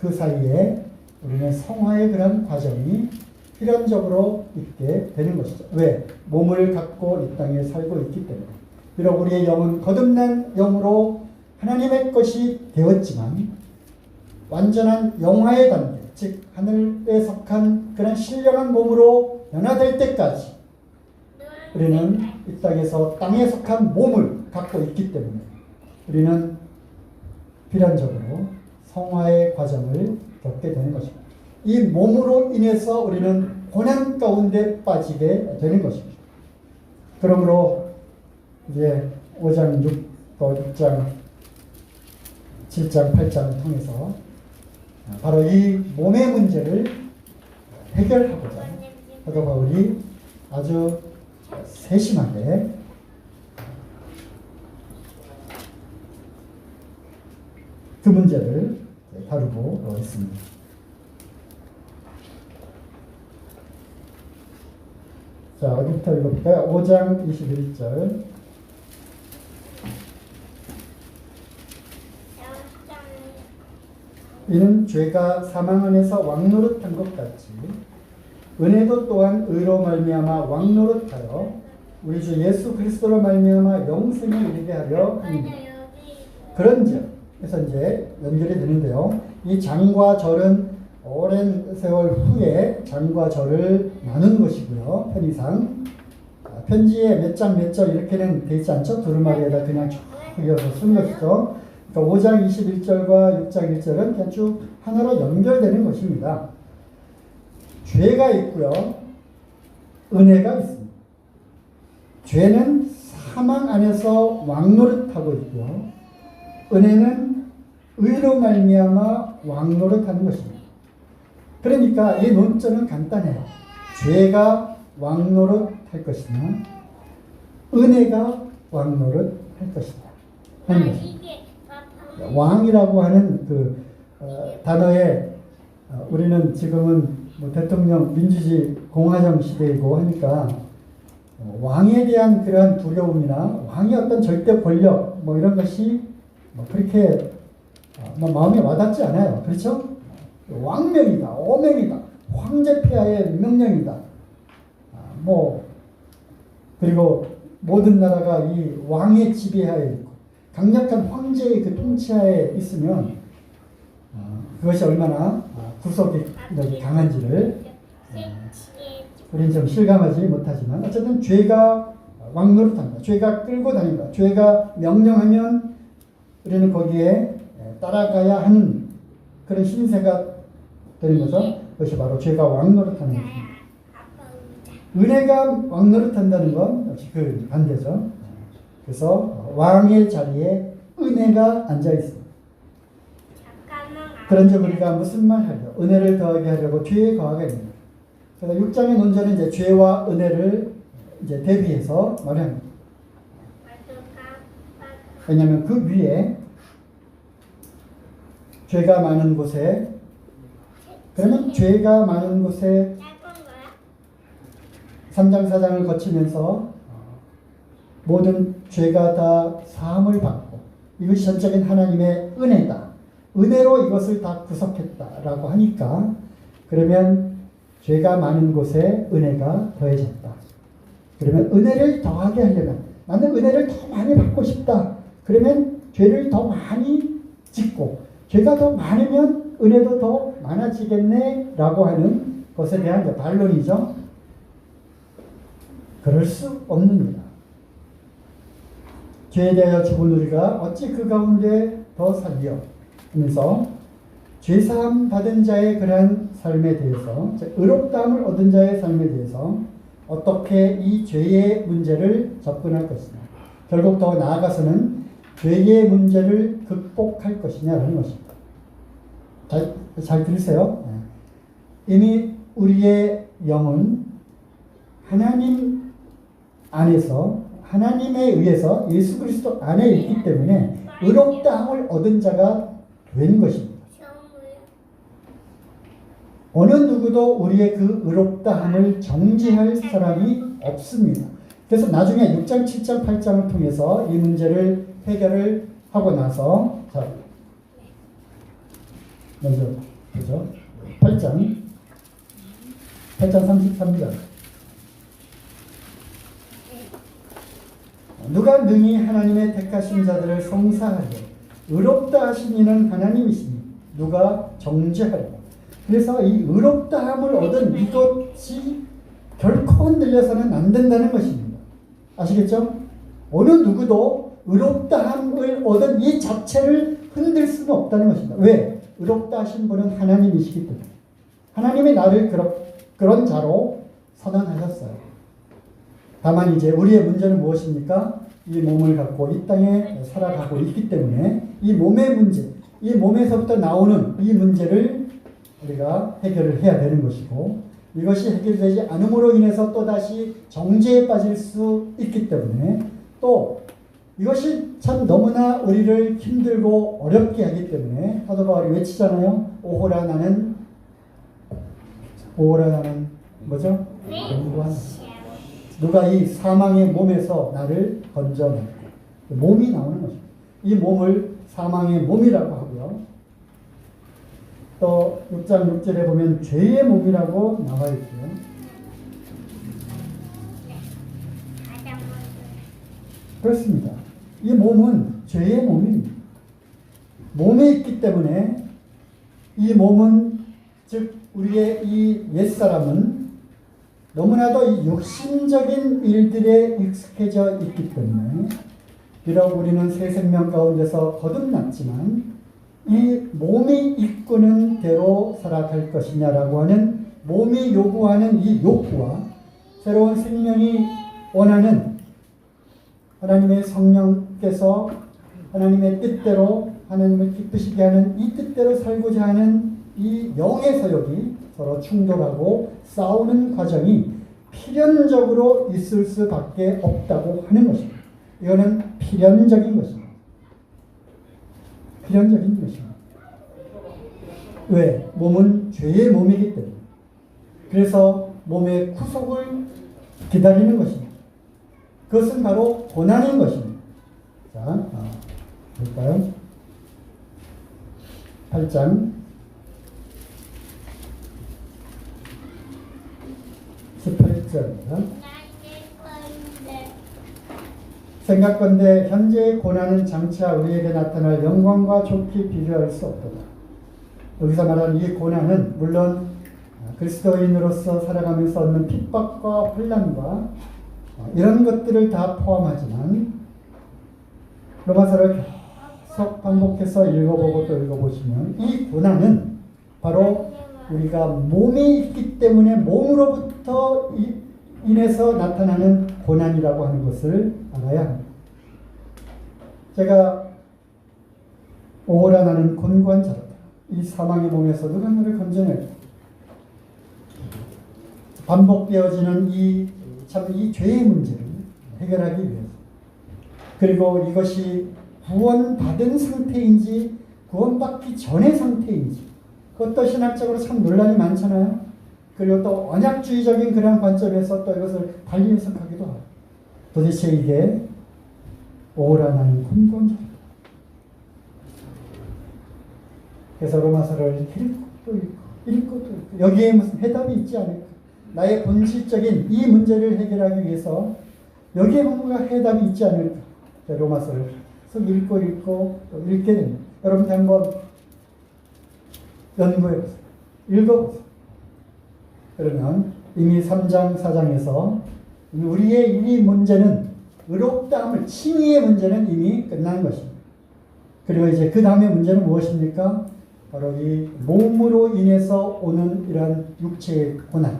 그 사이에 우리는 성화의 그런 과정이 필연적으로 있게 되는 것이죠. 왜? 몸을 갖고 이 땅에 살고 있기 때문에. 비록 우리의 영은 거듭난 영으로 하나님의 것이 되었지만 완전한 영화의 단계, 즉 하늘에 속한 그런 신령한 몸으로 변화될 때까지 우리는 이 땅에서 땅에 속한 몸을 갖고 있기 때문에 우리는 필연적으로 성화의 과정을 겪게 되는 것입니다. 이 몸으로 인해서 우리는 고난 가운데 빠지게 되는 것입니다. 그러므로 이제 5장 6장 7장 8장을 통해서 바로 이 몸의 문제를 해결하고자 사도 바울이 아주 세심하게 그 문제를 다루고 있습니다. 자, 어디부터 읽어볼까요? 5장 21절. 이는 죄가 사망 안에서 왕노릇한 것 같이 은혜도 또한 의로 말미암아 왕노릇하여 우리 주 예수 그리스도로 말미암아 영생을 이르게 하려 합니다. 그런즉 그래서 이제 연결이 되는데요. 이 장과 절은 오랜 세월 후에 장과 절을 나눈 것이고요. 편의상 편지에 몇 장 몇 절 이렇게는 되어 있지 않죠. 두루마리에다 그냥 쭉 이어서 쓴 것이죠. 그러니까 5장 21절과 6장 1절은 그냥 쭉 하나로 연결되는 것입니다. 죄가 있고요. 은혜가 있습니다. 죄는 사망 안에서 왕노릇하고 있고요. 은혜는 의로 말미암아 왕노릇하는 것입니다. 그러니까 이 논점은 간단해요. 죄가 왕노릇할 것이냐, 은혜가 왕노릇할 것이냐 하는 것입니다. 왕이라고 하는 그 단어에 우리는 지금은 뭐 대통령 민주주의 공화정 시대이고 하니까 왕에 대한 그러한 두려움이나 왕의 어떤 절대 권력 뭐 이런 것이 뭐 그렇게 마음에 와닿지 않아요. 그렇죠? 왕명이다, 오명이다, 황제 폐하의 명령이다. 뭐 그리고 모든 나라가 이 왕의 지배하에 있고 강력한 황제의 그 통치하에 있으면 그것이 얼마나 구속력이 강한지를 우리는 좀 실감하지 못하지만 어쨌든 죄가 왕노릇한다. 죄가 끌고 다닌다. 죄가 명령하면 우리는 거기에 따라가야 하는 그런 신세가 되는 거죠. 그것이 바로 죄가 왕노릇하는 것입니다. 은혜가 왕노릇한다는 건 역시 그 반대죠. 그래서 왕의 자리에 은혜가 앉아 있습니다. 그런즉 우리가 무슨 말 하려? 은혜를 더하게 하려고 죄에 거하게 됩니다. 그래서 6장의 논절은 이제 죄와 은혜를 이제 대비해서 말합니다. 왜냐하면 그 위에 죄가 많은 곳에 그러면 죄가 많은 곳에 3장 4장을 거치면서 모든 죄가 다 사함을 받고 이것이 전적인 하나님의 은혜다. 은혜로 이것을 다 구속했다라고 하니까 그러면 죄가 많은 곳에 은혜가 더해졌다. 그러면 은혜를 더하게 하려면 나는 은혜를 더 많이 받고 싶다. 그러면 죄를 더 많이 짓고 죄가 더 많으면 은혜도 더 많아지겠네 라고 하는 것에 대한 반론이죠. 그럴 수 없습니다. 죄에 대하여 죽은 우리가 어찌 그 가운데 더 살려 하면서 죄사함 받은 자의 그러한 삶에 대해서 의롭다함을 얻은 자의 삶에 대해서 어떻게 이 죄의 문제를 접근할 것이냐 결국 더 나아가서는 죄의 문제를 극복할 것이냐라는 것입니다. 잘 들으세요. 이미 우리의 영은 하나님 안에서 하나님에 의해서 예수 그리스도 안에 있기 때문에 의롭다함을 얻은 자가 된 것입니다. 어느 누구도 우리의 그 의롭다함을 정지할 사람이 없습니다. 그래서 나중에 6장, 7장, 8장을 통해서 이 문제를 해결을 하고 나서 자 먼저 보죠. 8장 33절 누가 능히 하나님의 택하신 자들을 송사하려 의롭다 하신 이는 하나님이시니 누가 정죄하려. 그래서 이 의롭다함을 얻은 이것이 결코 흔들려서는 안 된다는 것입니다. 아시겠죠? 어느 누구도 의롭다함을 얻은 이 자체를 흔들 수는 없다는 것입니다. 왜? 의롭다 하신 분은 하나님이시기 때문에. 하나님이 나를 그런 자로 선언하셨어요. 다만 이제 우리의 문제는 무엇입니까? 이 몸을 갖고 이 땅에 살아가고 있기 때문에 이 몸의 문제, 이 몸에서부터 나오는 이 문제를 우리가 해결을 해야 되는 것이고, 이것이 해결되지 않음으로 인해서 또다시 정죄에 빠질 수 있기 때문에, 또 이것이 참 너무나 우리를 힘들고 어렵게 하기 때문에 사도 바울이 외치잖아요. 오호라 나는 뭐죠? 공부한다. 누가 이 사망의 몸에서 나를 건져낼 까? 몸이 나오는 것입니다. 이 몸을 사망의 몸이라고 하고요. 또 6장 6절에 보면 죄의 몸이라고 나와 있고요. 그렇습니다. 이 몸은 죄의 몸입니다. 몸이 있기 때문에 이 몸은, 즉 우리의 이 옛사람은 너무나도 이 육신적인 일들에 익숙해져 있기 때문에, 비록 우리는 새 생명 가운데서 거듭났지만 이 몸이 이끄는 대로 살아갈 것이냐라고 하는, 몸이 요구하는 이 욕구와 새로운 생명이 원하는 하나님의 성령께서 하나님의 뜻대로, 하나님을 기쁘시게 하는 이 뜻대로 살고자 하는 이 영의 서욕이 서로 충돌하고 싸우는 과정이 필연적으로 있을 수밖에 없다고 하는 것입니다. 이거는 필연적인 것입니다. 필연적인 것입니다. 왜? 몸은 죄의 몸이기 때문에. 그래서 몸의 구속을 기다리는 것입니다. 그것은 바로 고난인 것입니다. 자, 볼까요? 8장 18절입니다. 생각건대 현재의 고난은 장차 우리에게 나타날 영광과 좋게 비교할 수 없도다. 여기서 말하는 이 고난은 물론 그리스도인으로서 살아가면서 얻는 핍박과 혼란과 이런 것들을 다 포함하지만, 로마서를 계속 반복해서 읽어보고 또 읽어보시면 이 고난은 바로 우리가 몸이 있기 때문에 몸으로부터 인해서 나타나는 고난이라고 하는 것을 알아야 합니다. 제가 오호라 나는 곤고한 자다. 이 사망의 몸에서 누가 나를 건져낼까? 반복되어지는 이 죄의 문제를 해결하기 위해서, 그리고 이것이 구원받은 상태인지 구원받기 전의 상태인지, 그것도 신학적으로 참 논란이 많잖아요. 그리고 또 언약주의적인 그런 관점에서 또 이것을 달리 해석하기도 하고, 도대체 이게 오호라 나는 곤고한 자다. 그래서 로마서를 읽고 또 읽고 여기에 무슨 해답이 있지 않을까? 나의 본질적인 이 문제를 해결하기 위해서 여기에 뭔가 해답이 있지 않을까? 로마서를 계속 읽고 또 읽게 됩니다. 여러분들 한번 연구해보세요. 읽어보세요. 그러면 이미 3장 4장에서 우리의 이 문제는, 의롭다함을, 칭의의 문제는 이미 끝난 것입니다. 그리고 이제 그 다음에 문제는 무엇입니까? 바로 이 몸으로 인해서 오는 이러한 육체의 고난,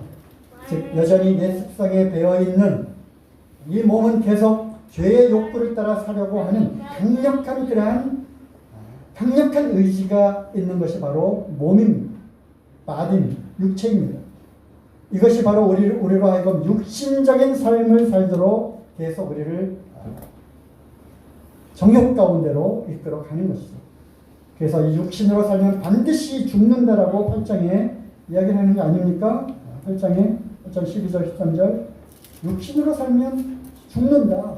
즉 여전히 내 습성에 배어있는 이 몸은 계속 죄의 욕구를 따라 사려고 하는 강력한 의지가 있는 것이 바로 몸입니다. 바디입니다. 육체입니다. 이것이 바로 우리로 하여금 육신적인 삶을 살도록 계속 우리를 정욕 가운데로 이끌어 가는 것이죠. 그래서 이 육신으로 살면 반드시 죽는다라고 8장에 이야기를 하는 게 아닙니까? 8장 12절 13절, 육신으로 살면 죽는다.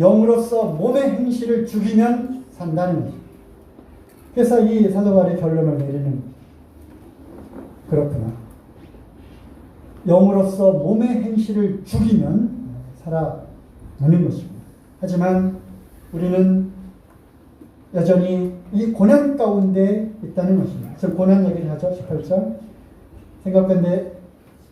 영으로서 몸의 행실을 죽이면 산다는 거죠. 그래서 이 사도 바울의 결론을 내리는, 그렇구나. 영으로서 몸의 행실을 죽이면 살아나는 것입니다. 하지만 우리는 여전히 이 고난 가운데 있다는 것입니다. 그래서 고난 얘기를 하죠. 18절. 생각건대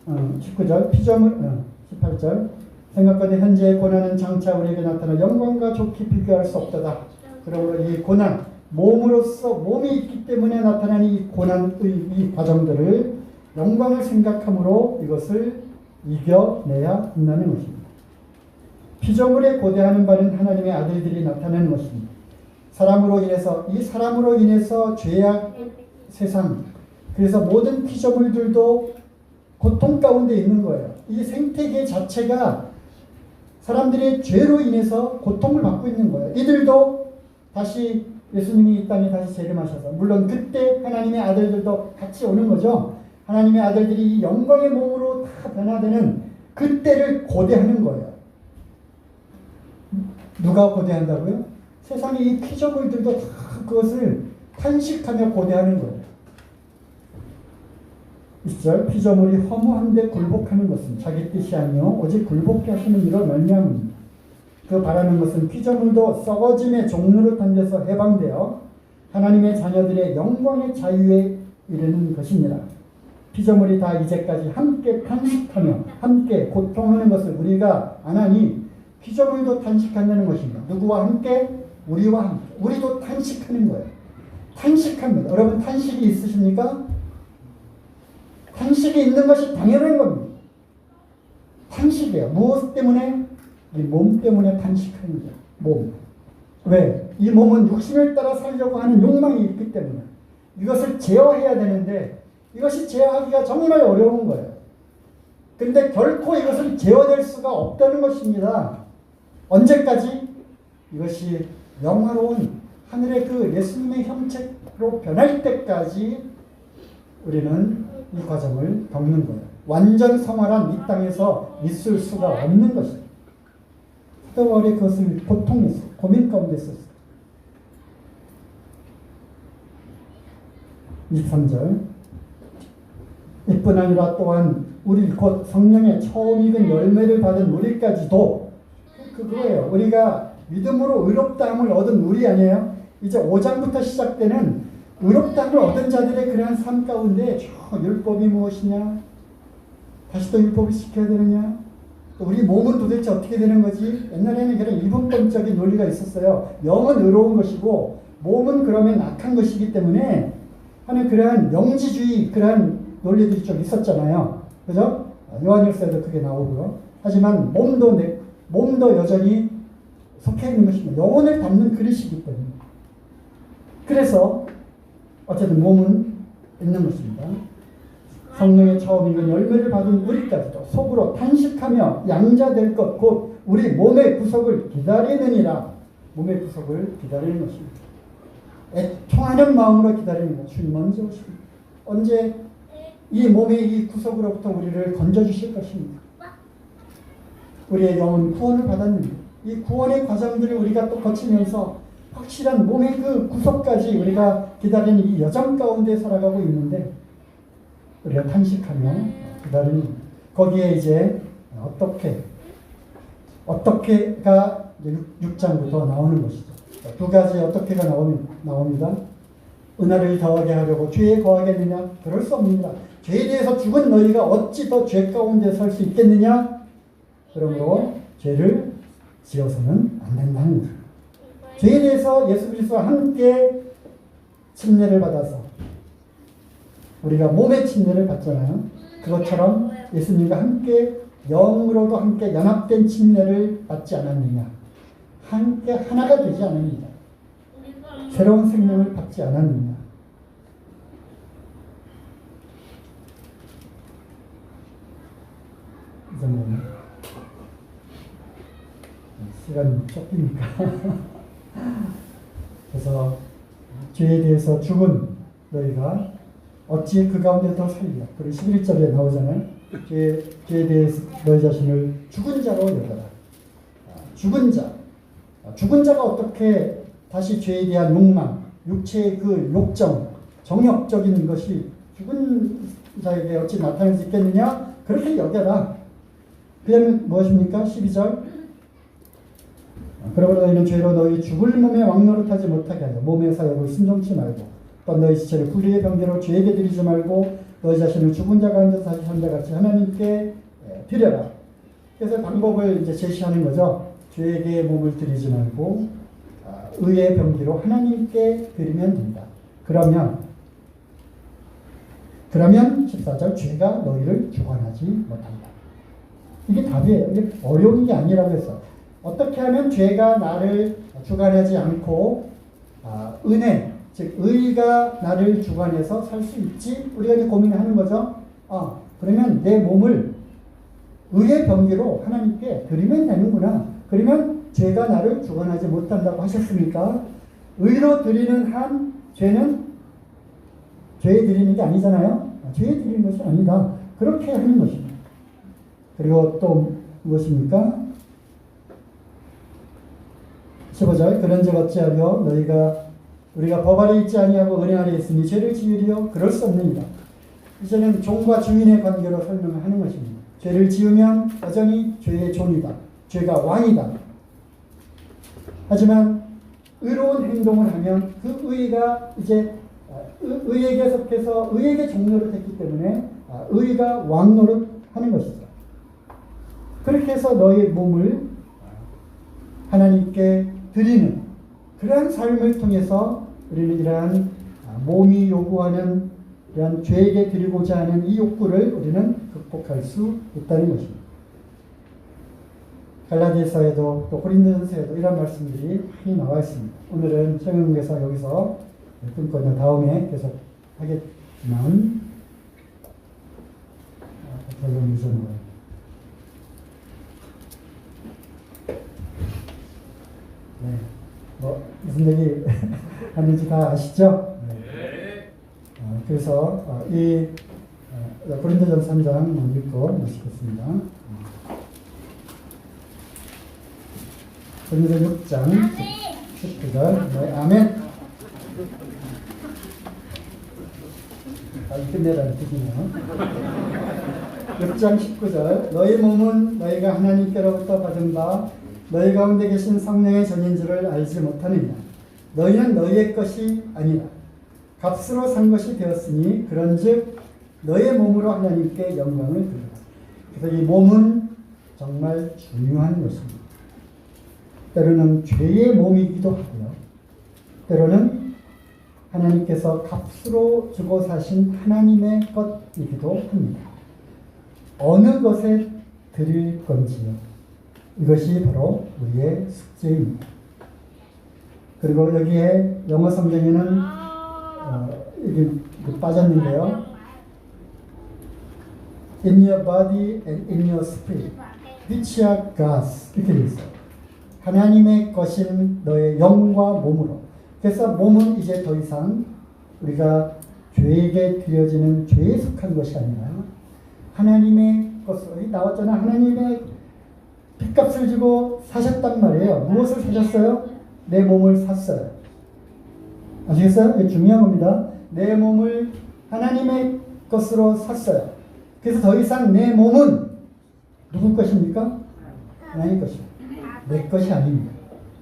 19절. 피조물 18절. 생각보다 현재의 고난은 장차 우리에게 나타날 영광과 좋게 비교할 수 없도다. 그러므로 이 고난, 몸으로서 몸이 있기 때문에 나타나는 이 고난의 이 과정들을 영광을 생각함으로 이것을 이겨내야 한다는 것입니다. 피조물에 고대하는 바는 하나님의 아들들이 나타나는 것입니다. 이 사람으로 인해서 죄악 세상, 그래서 모든 피조물들도 고통 가운데 있는 거예요. 이 생태계 자체가 사람들의 죄로 인해서 고통을 받고 있는 거예요. 이들도 다시 예수님이 이 땅에 다시 재림하셔서, 물론 그때 하나님의 아들들도 같이 오는 거죠. 하나님의 아들들이 이 영광의 몸으로 다 변화되는 그때를 고대하는 거예요. 누가 고대한다고요? 세상의 이 피조물들도 다 그것을 탄식하며 고대하는 거예요. 20절, 피조물이 허무한데 굴복하는 것은 자기 뜻이 아니요 오직 굴복케 하시는 이로 말미암습니다. 그 바라는 것은 피조물도 썩어짐의 종로로 던져서 해방되어 하나님의 자녀들의 영광의 자유에 이르는 것입니다. 피조물이 다 이제까지 함께 탄식하며 함께 고통하는 것을 우리가 안 하니 피조물도 탄식한다는 것입니다. 누구와 함께? 우리와 함께. 우리도 탄식하는 거예요. 탄식합니다. 여러분 탄식이 있으십니까? 탄식이 있는 것이 당연한 겁니다. 탄식이에요. 무엇 때문에? 이 몸 때문에 탄식하는 거예요. 몸. 왜? 이 몸은 육신을 따라 살려고 하는 욕망이 있기 때문에 이것을 제어해야 되는데 이것이 제어하기가 정말 어려운 거예요. 그런데 결코 이것을 제어될 수가 없다는 것입니다. 언제까지? 이것이 영화로운 하늘의 그 예수님의 형체로 변할 때까지 우리는 이 과정을 겪는 거예요. 완전 성화란 이 땅에서 있을 수가 없는 것입니다. 사도 바울이 그것을 고통했어요. 고민 가운데 있었어요. 23절, 이뿐 아니라 또한 우리 곧 성령의 처음 익은 열매를 받은 우리까지도 그거예요. 우리가 믿음으로 의롭다함을 얻은 우리 아니에요? 이제 5장부터 시작되는 의롭다함을 얻은 자들의 그러한 삶 가운데 저 율법이 무엇이냐? 다시 또 율법을 지켜야 되느냐? 우리 몸은 도대체 어떻게 되는 거지? 옛날에는 그런 이분법적인 논리가 있었어요. 영은 의로운 것이고 몸은 그러면 악한 것이기 때문에 하는 그러한 영지주의 그러한 논리들이 좀 있었잖아요. 그죠? 요한일서에도 그게 나오고요. 하지만 몸도 여전히 속해 있는 것입니다. 영혼을 담는 그릇이기 때문에. 그래서 어쨌든 몸은 있는 것입니다. 성령의 처음 익은 열매를 받은 우리까지도 속으로 탄식하며 양자될 것 곧 우리 몸의 구속을 기다리느니라. 몸의 구속을 기다리는 것입니다. 애통하는 마음으로 기다리는 것. 주님 먼저 오십니다. 언제 이 몸의 이 구속으로부터 우리를 건져주실 것입니다. 우리의 영혼 구원을 받았는데 이 구원의 과정들을 우리가 또 거치면서 확실한 몸의 그 구속까지 우리가 기다리는 이 여정 가운데 살아가고 있는데 우리가 탄식하며 기다리는 거기에 이제 어떻게가 6장부터 나오는 것이죠. 두 가지 어떻게가 나옵니다. 은혜를 더하게 하려고 죄에 거하겠느냐? 그럴 수 없습니다. 죄에 대해서 죽은 너희가 어찌 더 죄 가운데 설 수 있겠느냐? 그러므로 죄를 지어서는 안 된다는 거죠. 죄에 대해서 예수 그리스도와 함께 침례를 받아서 우리가 몸의 침례를 받잖아요. 그것처럼 예수님과 함께 영으로도 함께 연합된 침례를 받지 않았느냐. 함께 하나가 되지 않았느냐. 새로운 생명을 받지 않았느냐. 이 정도는 시간이 쫓기니까 그래서 죄에 대해서 죽은 너희가 어찌 그 가운데 더 살리라. 그리고 11절에 나오잖아요. 죄에 대해서 너희 자신을 죽은 자로 여겨라. 죽은 자. 죽은 자가 어떻게 다시 죄에 대한 욕망, 육체의 그 욕정, 정욕적인 것이 죽은 자에게 어찌 나타날 수 있겠느냐? 그렇게 여겨라. 그 다음에 무엇입니까? 12절. 그러므로 너희는 죄로 너희 죽을 몸에 왕노릇하지 못하게 하여 몸의 사역을 순종치 말고 또 너희 지체를 불의의 병대로 죄에게 드리지 말고 너희 자신을 죽은 자 가운데서 다시 산 자같이 하나님께 드려라. 그래서 방법을 이제 제시하는 거죠. 죄에게 몸을 드리지 말고 의의 병기로 하나님께 드리면 된다. 그러면 14절 죄가 너희를 주관하지 못한다. 이게 답이에요. 이게 어려운 게 아니라고 했어. 어떻게 하면 죄가 나를 주관하지 않고 은혜, 즉 의가 나를 주관해서 살 수 있지? 우리가 이제 고민하는 거죠. 그러면 내 몸을 의의 병기로 하나님께 드리면 되는구나. 그러면 죄가 나를 주관하지 못한다고 하셨으니까 의로 드리는 한 죄는 죄에 드리는 게 아니잖아요. 죄에 드리는 것이 아니다. 그렇게 하는 것입니다. 그리고 또 무엇입니까? 15절 그런즉 어찌하여 우리가 법 아래 있지 아니하고 은혜 아래 있으니 죄를 지으리요? 그럴 수 없느니라. 이제는 종과 주인의 관계로 설명을 하는 것입니다. 죄를 지으면 여전히 죄의 종이다. 죄가 왕이다. 하지만 의로운 행동을 하면 그 의가 이제 의에게 속해서 의에게 종노릇 했기 때문에 의가 왕노릇 하는 것이죠. 그렇게 해서 너의 몸을 하나님께 드리는 그러한 삶을 통해서 우리는 이러한 몸이 요구하는 이러한 죄에게 드리고자 하는 이 욕구를 우리는 극복할 수 있다는 것입니다. 갈라디아서에도 또 고린도전서에도 이런 말씀들이 많이 나와 있습니다. 오늘은 성경에서 여기서 끊고 있는 다음에 계속 하겠지만 결론 유전으로 무슨 얘기 하는지 다 아시죠? 네. 그래서 이 고린도전서 3장 읽고 마치겠습니다. 고린도전 6장 19절 네, 아멘. 끝내라는 뜻이네요. 6장 19절 너희 몸은 너희가 하나님께로부터 받은 바 너희 가운데 계신 성령의 전인 줄을 알지 못하느냐. 너희는 너희의 것이 아니라 값으로 산 것이 되었으니 그런즉 너의 몸으로 하나님께 영광을 드리라. 그래서 이 몸은 정말 중요한 것입니다. 때로는 죄의 몸이기도 하고요. 때로는 하나님께서 값으로 주고 사신 하나님의 것이기도 합니다. 어느 것에 드릴 건지요. 이것이 바로 우리의 숙제입니다. 그리고 여기에 영어 성경에는 이게 빠졌는데요. In your body and in your spirit, which are God's. 이렇게 되어 있어요. 하나님의 것인 너의 영과 몸으로. 그래서 몸은 이제 더 이상 우리가 죄에게 드려지는 죄에 속한 것이 아니라 하나님의 것으로 나왔잖아. 하나님의 핏값을 주고 사셨단 말이에요. 무엇을 사셨어요? 내 몸을 샀어요. 아시겠어요? 이게 중요한 겁니다. 내 몸을 하나님의 것으로 샀어요. 그래서 더 이상 내 몸은 누구 것입니까? 하나님 것입니다. 내 것이 아닙니다.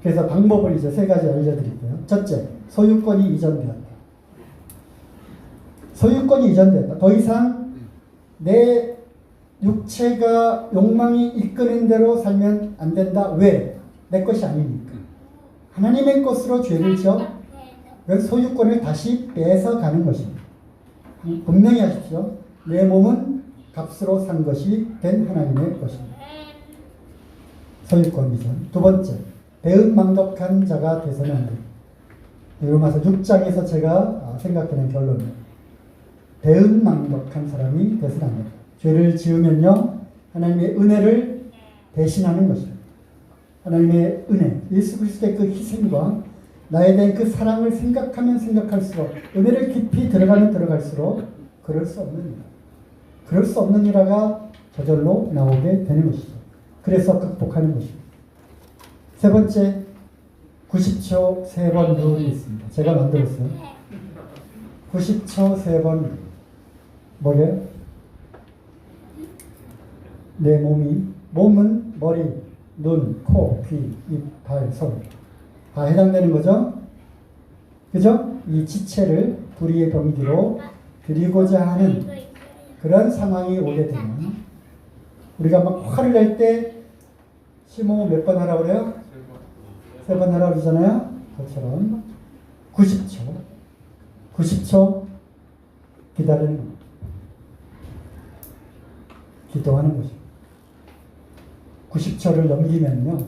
그래서 방법을 이제 3가지 알려드릴게요. 첫째, 소유권이 이전되었다. 소유권이 이전되었다. 더 이상 내 육체가 욕망이 이끄는 대로 살면 안 된다. 왜? 내 것이 아니니까. 하나님의 것으로 죄를 지어 소유권을 다시 뺏어가는 것입니다. 분명히 하십시오. 내 몸은 값으로 산 것이 된 하나님의 것입니다. 소유권 이전. 두 번째, 배은망덕한 자가 되서는 안 됩니다. 로마서 6장에서 제가 생각하는 결론은 배은망덕한 사람이 되서는 안 됩니다. 죄를 지으면요, 하나님의 은혜를 대신하는 것입니다. 하나님의 은혜, 예수 그리스도의 그 희생과 나에 대한 그 사랑을 생각하면 생각할수록, 은혜를 깊이 들어가면 들어갈수록 그럴 수 없느니라. 그럴 수 없느니라가 저절로 나오게 되는 것이죠. 그래서 극복하는 것입니다. 세 번째, 90초 3번 룰이 있습니다. 제가 만들었어요. 90초 3번 뭐예요? 내 몸은 머리, 눈, 코, 귀, 입, 발, 손 다 해당되는 거죠? 그죠? 이 지체를 불의의 병기로 드리고자 하는 그런 상황이 오게 되면 우리가 막 화를 낼 때 심호 몇 번 하라고 그래요? 3번 하라고 그러잖아요. 그것처럼 90초 기다리는 겁니다. 기도하는 거죠. 90초를 넘기면요,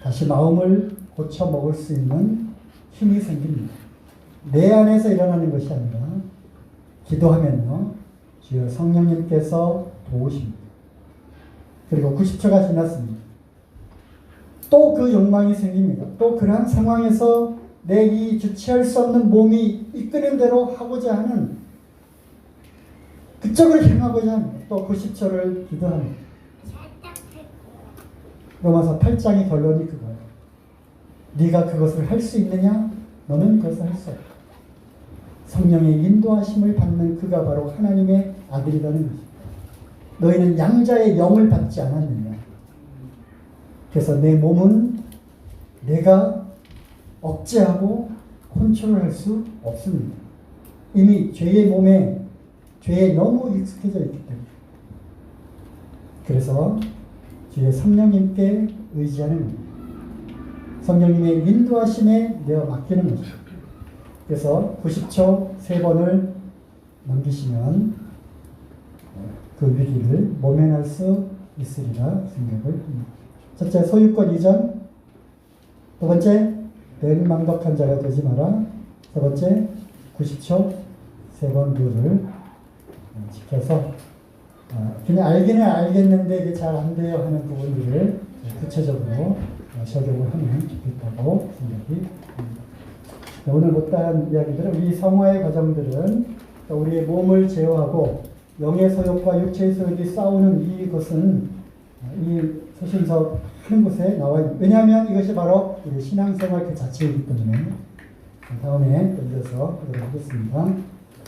다시 마음을 고쳐 먹을 수 있는 힘이 생깁니다. 내 안에서 일어나는 것이 아니라 기도하면요, 주여 성령님께서 도우십니다. 그리고 90초가 지났습니다. 또 그 욕망이 생깁니다. 또 그러한 상황에서 내 이 주체할 수 없는 몸이 이끄는 대로 하고자 하는, 그쪽으로 향하고자 합니다. 또 90초를 기도합니다. 로마서 8장의 결론이 그거예요. 네가 그것을 할 수 있느냐? 너는 그것을 할 수 없다. 성령의 인도하심을 받는 그가 바로 하나님의 아들이라는 것입니다. 너희는 양자의 영을 받지 않았느냐? 그래서 내 몸은 내가 억제하고 컨트롤할 수 없습니다. 이미 죄의 몸에 죄에 너무 익숙해져 있기 때문에. 그래서 주의 성령님께 의지하는 겁니다. 성령님의 인도하심에 내어 맡기는 거죠. 그래서 90초 3번을 넘기시면 그 위기를 모면할 수 있으리라 생각을 합니다. 첫째, 소유권 이전. 두 번째, 맹망덕한 자가 되지 마라. 세 번째, 90초 3번 룰을 지켜서 그냥 알기는 알겠는데 이게 잘 안 돼요 하는 부분들을 구체적으로 적용을 하면 좋겠다고 생각이 듭니다. 오늘 못다한 이야기들은, 우리 성화의 과정들은 우리의 몸을 제어하고 영의 소욕과 육체의 소욕이 싸우는 이것은 이 서신서 하는 곳에 나와 있습니다. 왜냐하면 이것이 바로 우리 신앙생활 그 자체이기 때문에. 다음에 이어서 하도록 하겠습니다.